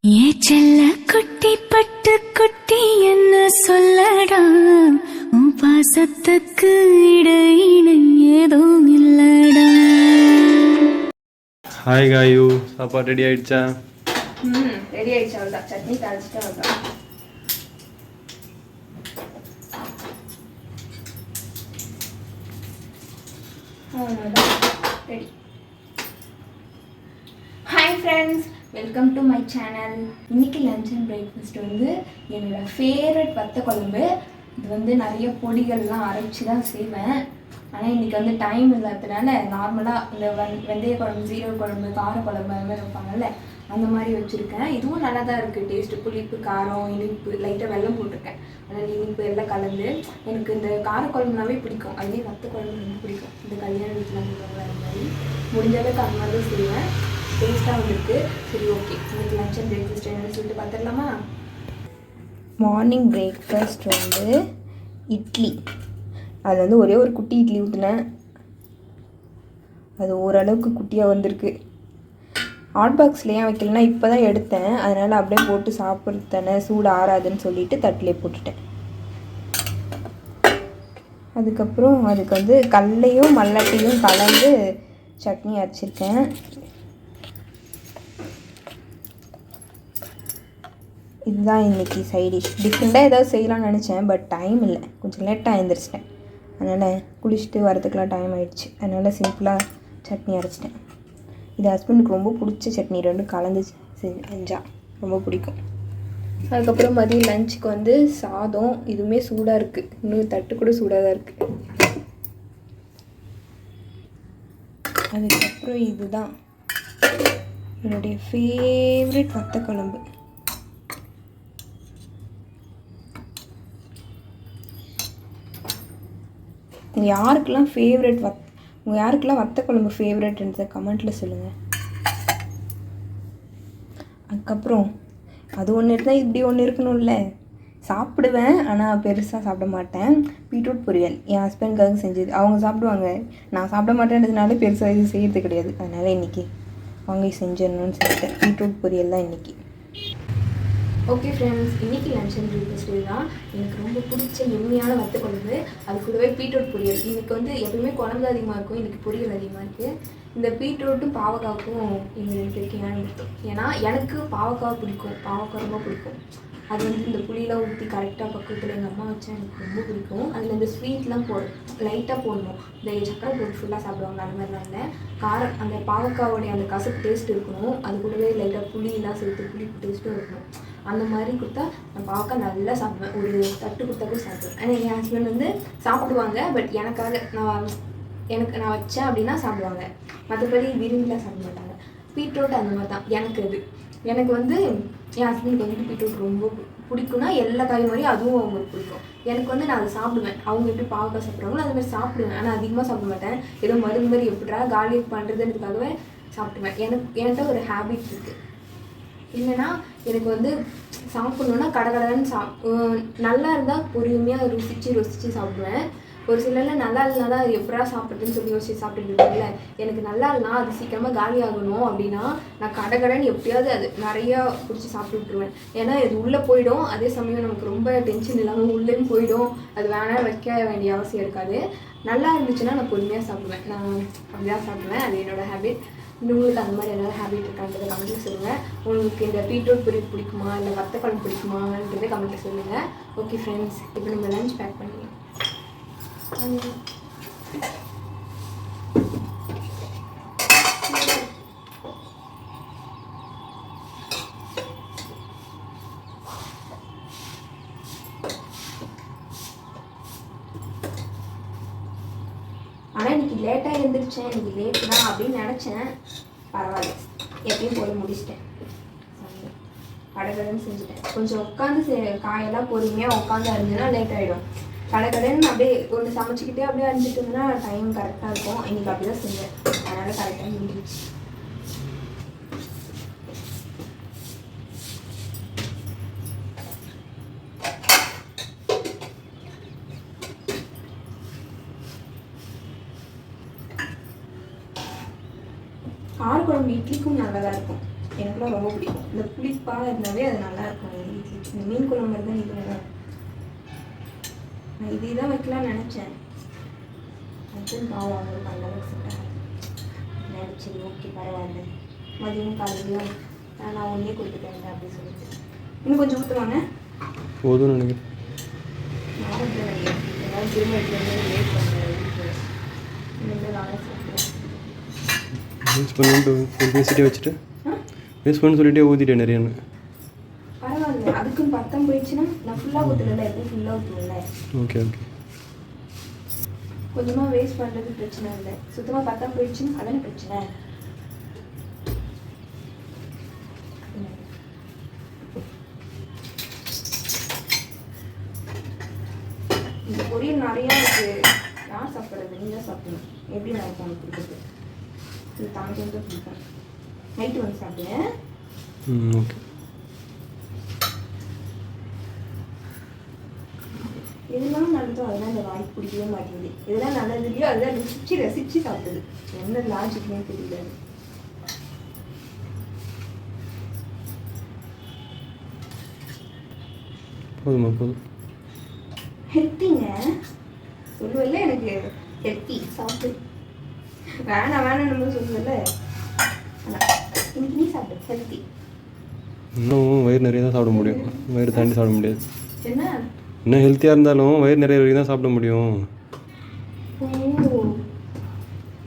ஏ செல்ல குட்டி பட்டு குட்டி என்ன சொல்லடா உன் பாசத்துக்கு இடையில ஏதோ இல்லடா. ஹாய் காயு, சாப்பாடு ரெடி ஆயிடுச்சா? ரெடி ஆயிடுச்சு. அவ்வளோதான், சட்னி தாளிச்சுட்டு அவ்வளோதான். Ready. Hi friends, welcome to my channel. இன்னைக்கு லஞ்ச் அண்ட் பிரேக்ஃபாஸ்ட் வந்து என்னோட ஃபேவரட் வத்த குழம்பு. இது வந்து நிறைய பொடிகள்லாம் அரைச்சி தான் செய்வேன். ஆனால் இன்றைக்கி வந்து டைம் இல்லாததுனால நார்மலாக இந்த வெந்தய குழம்பு, ஜீரக குழம்பு, கார குழம்பு அது மாதிரி வைப்பாங்கல்ல, அந்த மாதிரி வச்சுருக்கேன். இதுவும் நல்லா தான் இருக்குது. டேஸ்ட்டு புளிப்பு, காரம், இனிப்பு, லைட்டாக வெல்லம் போட்டிருக்கேன். அதனால் இனிப்பு எல்லாம் கலந்து எனக்கு இந்த காரக்குழம்புனாவே பிடிக்கும். அதே வத்த குழம்பு ரொம்ப பிடிக்கும். இந்த கல்யாண வீட்டில் பண்ணுவாங்க அது மாதிரி முடிஞ்ச அளவுக்கு அந்த மாதிரி தான் செய்வேன். டேஸ்ட்டாக வந்துருக்கு. சரி, ஓகே, இன்னைக்கு லஞ்ச் அண்ட் பிரேக்ஃபாஸ்ட் என்னன்னு சொல்லிட்டு பார்த்துடலாமா? மார்னிங் பிரேக்ஃபாஸ்ட் வந்து இட்லி. அது வந்து ஒரே ஒரு குட்டி இட்லி ஊற்றினேன். அது ஓரளவுக்கு குட்டியாக வந்திருக்கு. ஹாட் பாக்ஸில் ஏன் வைக்கலன்னா இப்போ தான் எடுத்தேன், அதனால் அப்படியே போட்டு சாப்பிட்றது தானே, சூடு ஆறாதுன்னு சொல்லிட்டு தட்டிலே போட்டுட்டேன். அதுக்கப்புறம் அதுக்கு வந்து கடலையும் மல்லாட்டையும் கலந்து சட்னி அரைச்சிருக்கேன். இதுதான் இன்றைக்கி சைடிஷ். டிஃப்ரெண்ட்டாக ஏதாவது செய்யலாம்னு நினச்சேன், பட் டைம் இல்லை, கொஞ்சம் லேட்டாக எழுந்திரிச்சிட்டேன். அதனால் குளிச்சுட்டு வரதுக்கெலாம் டைம் ஆகிடுச்சு. அதனால் சிம்பிளாக சட்னி அரைச்சிட்டேன். இது ஹஸ்பண்டுக்கு ரொம்ப பிடிச்ச சட்னி, ரெண்டும் கலந்து செஞ்சால் ரொம்ப பிடிக்கும். அதுக்கப்புறம் மதியம் லஞ்சுக்கு வந்து சாதம். இதுவுமே சூடாக இருக்குது, இன்னும் தட்டு கூட சூடாக தான் இருக்குது. அதுக்கப்புறம் இதுதான் என்னுடைய ஃபேவரட் வத்த குழம்பு. உங்கள் யாருக்கெல்லாம் ஃபேவரட் உங்கள் யாருக்கெல்லாம் வத்த குழம்பு ஃபேவரட்ன்றத கமெண்ட்டில் சொல்லுங்கள். அதுக்கப்புறம் அது ஒன்று இருந்தால் இப்படி ஒன்று இருக்கணும்ல. சாப்பிடுவேன், ஆனால் பெருசாக சாப்பிட மாட்டேன். பீட்ரூட் பொரியல் என் ஹஸ்பண்டுக்காக செஞ்சது. அவங்க சாப்பிடுவாங்க, நான் சாப்பிட மாட்டேன்றதுனால பெருசாக இது செய்யறது கிடையாது. அதனால் இன்றைக்கி வாங்கி செஞ்சிடணும்னு சொல்லிட்டேன். பீட்ரூட் பொரியல் தான் இன்றைக்கி. ஓகே ஃப்ரெண்ட்ஸ், இன்றைக்கி லஞ்ச் அண்ட் பிரேக்ஃபாஸ்ட் தான் எனக்கு ரொம்ப பிடிச்ச எளிமையான வத்த குழம்பு. அது கூடவே பீட்ரூட் பொரியல். இன்றைக்கி வந்து எப்பவுமே குழம்பு அதிகமாக இருக்கும், இன்றைக்கி பொரியல் அதிகமாக இருக்குது. இந்த பீட்ரூட்டும் பாவக்காவுக்கும் எங்கள் ரெண்டு இருக்கீங்கன்னு இருக்கும். ஏன்னா எனக்கு பாவக்காய் பிடிக்கும், பாவக்காய் ரொம்ப பிடிக்கும். அது வந்து இந்த புளியெலாம் ஊற்றி கரெக்டாக பக்கத்தில் எங்கள் அம்மா வச்சா எனக்கு ரொம்ப பிடிக்கும். அதில் இந்த ஸ்வீட்லாம் லைட்டாக போடணும். இந்த சக்கரை போட்டு ஃபுல்லாக சாப்பிடுவாங்க, அந்த மாதிரிலாம் இல்லை. காரம், அந்த பாவக்காவோடைய அந்த கசப்பு டேஸ்ட் இருக்கணும். அது கூடவே லைட்டாக புளியெல்லாம் சேர்த்து புளிப்பு டேஸ்ட்டும் இருக்கணும். அந்த மாதிரி கொடுத்தா நான் பாவக்காய் நல்லா சாப்பிடுவேன். ஒரு தட்டு கொடுத்தாக்கும் சாப்பிடுவேன். ஆனால் என் ஹஸ்பண்ட் வந்து சாப்பிடுவாங்க, பட் எனக்காக நான் வச்சேன் அப்படின்னா சாப்பிடுவாங்க. மற்றபடி விரும்பிலாம் சாப்பிட மாட்டாங்க. பீட்ரூட் அந்த மாதிரி தான் எனக்கு வந்து என் ஹஸ்பண்டுக்கு வந்து பீட்ரூட் ரொம்ப பிடிக்கும்னா எல்லா காயும் மாதிரி அதுவும் அவங்களுக்கு பிடிக்கும். எனக்கு வந்து நான் அதை சாப்பிடுவேன். அவங்க எப்படி பாவக்காய் சாப்பிட்றாங்களோ அது மாதிரி சாப்பிடுவேன். ஆனால் அதிகமாக சாப்பிட மாட்டேன். ஏதோ மருந்து மாதிரி எப்படா காலி பண்ணுறதுன்றதுக்காகவே சாப்பிடுவேன். என்கிட்ட ஒரு ஹேபிட் இருக்குது. இல்லைன்னா எனக்கு வந்து சாப்பிட்ணுன்னா கடகடன்னு நல்லா இருந்தால் பொறுமையாக ருசித்து சாப்பிடுவேன். ஒரு சிலரில் நல்லா இல்லைனா தான் எப்படா சாப்பிட்றதுன்னு சொல்லி யோசிச்சு சாப்பிட்டுருக்கீங்கள. எனக்கு நல்லா இல்லைனா அது சீக்கிரமாக காலி ஆகணும் அப்படின்னா நான் கடகடன்னு எப்படியாவது அது நிறையா பிடிச்சி சாப்பிட்டு விட்டுருவேன். ஏன்னா இது உள்ளே போயிடும். அதே சமயம் நமக்கு ரொம்ப டென்ஷன் இல்லாமல் உள்ளேயும் போயிடும். அது வேணாம் வைக்க வேண்டிய அவசியம் இருக்காது. நல்லா இருந்துச்சுன்னா நான் பொறுமையாக சாப்பிடுவேன். நான் அப்படிதான் சாப்பிடுவேன். அது என்னோடய ஹேபிட். உங்களுக்கு அந்த மாதிரி ஏதாவது ஹேபிட் இருக்கான்றதை கமெண்ட்டில் சொல்லுங்கள். உங்களுக்கு இந்த பீட்ரூட் பொரியல் பிடிக்குமா, இல்லை வத்த குழம்பு பிடிக்குமான்றதை கமெண்ட்டில் சொல்லுங்கள். ஓகே ஃப்ரெண்ட்ஸ், இப்போ நம்ம லஞ்ச் பேக் பண்ணிடலாம். ஆனால் இன்றைக்கி லேட்டாக எழுந்திரிச்சேன். இன்றைக்கி லேட்டு தான் அப்படின்னு நினச்சேன். பரவாயில்ல, எப்பயும் போய் முடிச்சிட்டேன். கடகடன்னு செஞ்சுட்டேன். கொஞ்சம் உட்காந்து காயெல்லாம் பொறுமையாக உட்காந்து அரிஞ்சுன்னா லேட் ஆகிடும். கடகடன்னு அப்படியே ஒன்று சமைச்சிக்கிட்டே அப்படியே அரிஞ்சிட்டு இருந்தேன்னா டைம் கரெக்டாக இருக்கும். இன்றைக்கி அப்படி தான் செஞ்சேன். அதனால் கரெக்டாக முடிஞ்சிச்சு. கார குழம்பு இட்லிக்கும் நல்லா தான் இருக்கும். எனக்குலாம் ரொம்ப பிடிக்கும். இந்த புளிப்பாக இருந்தாவே அது நல்லாயிருக்கும். இந்த மீன் குழம்பு மாதிரி தான் இது. நான் இதே தான் வைக்கலாம்னு நினச்சேன். அது பாவம் அவங்களுக்கு அந்த அளவுக்கு செட் ஆகும். சரி ஓகே பரவாயில்ல. மதியம் காலையிலையும் நான் ஒன்றே கொடுத்துட்டேன் அப்படின்னு சொல்லிட்டு இன்னும் கொஞ்சம் ஊற்றுவாங்க. போதும்னு நினைக்கிறேன். ஏதாவது திரும்ப வெயிட் பண்ணுறேன். நானே சாப்பிட்றேன். யூஸ் பண்ணிட்டு பேசிட்டே வச்சுட்டு யூஸ் பண்ணு சொல்லிட்டே ஊற்றிட்டேன் நிறையான்னு. பரவாயில்ல, அதுக்குன்னு பத்தம் போயிடுச்சுன்னா நான் ஃபுல்லாக ஊற்றல, எப்பவும் ஃபுல்லாக ஊற்றுவேன்ல. Okay okay. கொஞ்சமாக வேஸ்ட் பண்ணுறது பிரச்சனை இல்லை. சுத்தமாக பத்தம் போயிடுச்சுன்னா அதானே பிரச்சனை. இந்த பொரியல் நிறையா இருக்குது. யார் சாப்பிட்றது? நீங்கள் சாப்பிடணும். எப்படி நான் இப்போ உங்களுக்கு கொடுக்குறது? இது தாங்க பிடிக்கும். நைட்டு வந்து சாப்பிடுவேன். ஓகே. எதெல்லாம் நல்லதோ அதெல்லாம் இந்த வாய்ப்பு பிடிக்கவே மாட்டேங்குது. எதெல்லாம் நல்லது இல்லையோ அதெல்லாம் ரசித்து சாப்பிடுது. எந்த லாஜிக்குமே தெரியல. போதுமா? போதும். ஹெல்த்திங்க சொல்லுவல்ல, எனக்கு ஹெல்த்தி சாப்பிடு. வேணாம் நம்ம சொல்லுவல்ல. ஆனால் இன்னைக்கு நீ சாப்பிடு ஹெல்த்தி. இன்னும் வயிறு நிறைய தான் சாப்பிட முடியும், வயிறு தாண்டி சாப்பிட முடியாது. என்ன இன்னும் ஹெல்த்தியாக இருந்தாலும் வயிறு நிறைய வரைக்கும் தான் சாப்பிட முடியும். ஓ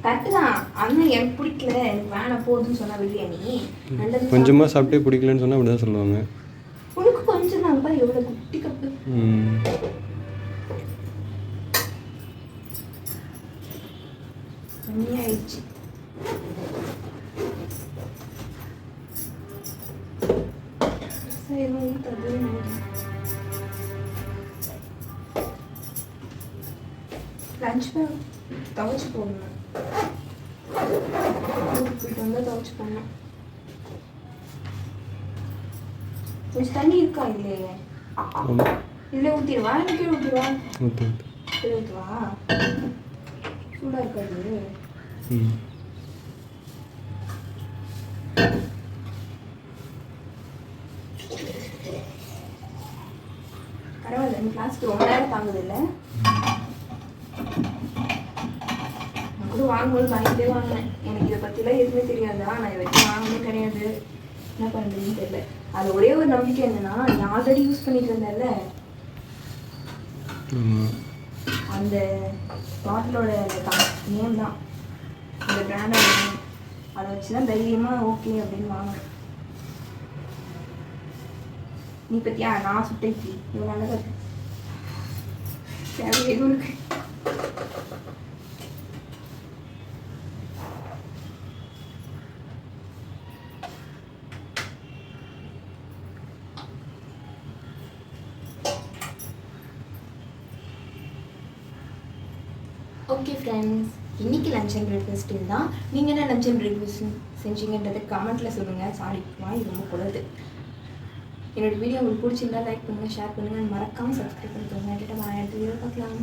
கரெக்டு தான். ஆனால் எனக்கு பிடிக்கல, எனக்கு வேணாம் போதுன்னு சொன்னால் பிரியாணி நல்லது. கொஞ்சமாக சாப்பிட்டே பிடிக்கலன்னு சொன்னால் அப்படி தான் சொல்லுவாங்க. உனக்கு கொஞ்சம் தான்ப்பா, எவ்வளோ குட்டி கப்பு. கம்மியாயிடுச்சு. லஞ்ச் பேக் துவைச்சு போடணும். போயிட்டு வந்தால் துவைச்சு போடணும். கொஞ்சம் தண்ணி இருக்கா இல்லையே? இதில் ஊற்றிடுவா, எனக்கு ஊற்றிடுவா, இதில் ஊற்றுவா. சூடாக இருக்காது. பரவாயில்ல, இந்த கிளாஸ்க்கு ரொம்ப நேரம் தாங்குது இல்லை? நான் கூட வாங்கும்போது வாங்கிட்டே வாங்கினேன். எனக்கு இதை பற்றிலாம் எதுவுமே தெரியாதா, நான் இதை வச்சு வாங்கவே கிடையாது. என்ன பண்ணுறதுன்னு தெரியல. அது ஒரே ஒரு நம்பிக்கை என்னன்னா, நீ ஆல்ரெடி யூஸ் பண்ணிட்டு இருந்தேன்ல அந்த பாட்டிலோட நேம் தான், அந்த பிராண்டோட நேம், அதை வச்சு தான் தைரியமாக ஓகே அப்படின்னு வாங்கினேன். நீ பற்றியா நான் சுட்டைக்கு இவ்வளோ நல்லதாக இருக்கு. தேவை எதுவும் இருக்கு. ஓகே ஃப்ரெண்ட்ஸ், இன்றைக்கி லஞ்ச் அண்ட் பிரேக்ஃபாஸ்ட் தான். நீங்கள் என்ன லஞ்ச் அண்ட் பிரேக்ஃபாஸ்ட் செஞ்சீங்கன்றதை கமெண்ட்டில் சொல்லுங்கள். சாரி வாய் ரொம்ப குளது. என்னோடய வீடியோ உங்களுக்கு பிடிச்சிருந்தா லைக் பண்ணுங்கள், ஷேர் பண்ணுங்கள், மறக்காமல் சப்ஸ்கிரைப் பண்ணிக்கோங்க. கிட்ட அடுத்த வீடியோ பார்க்கலாம்.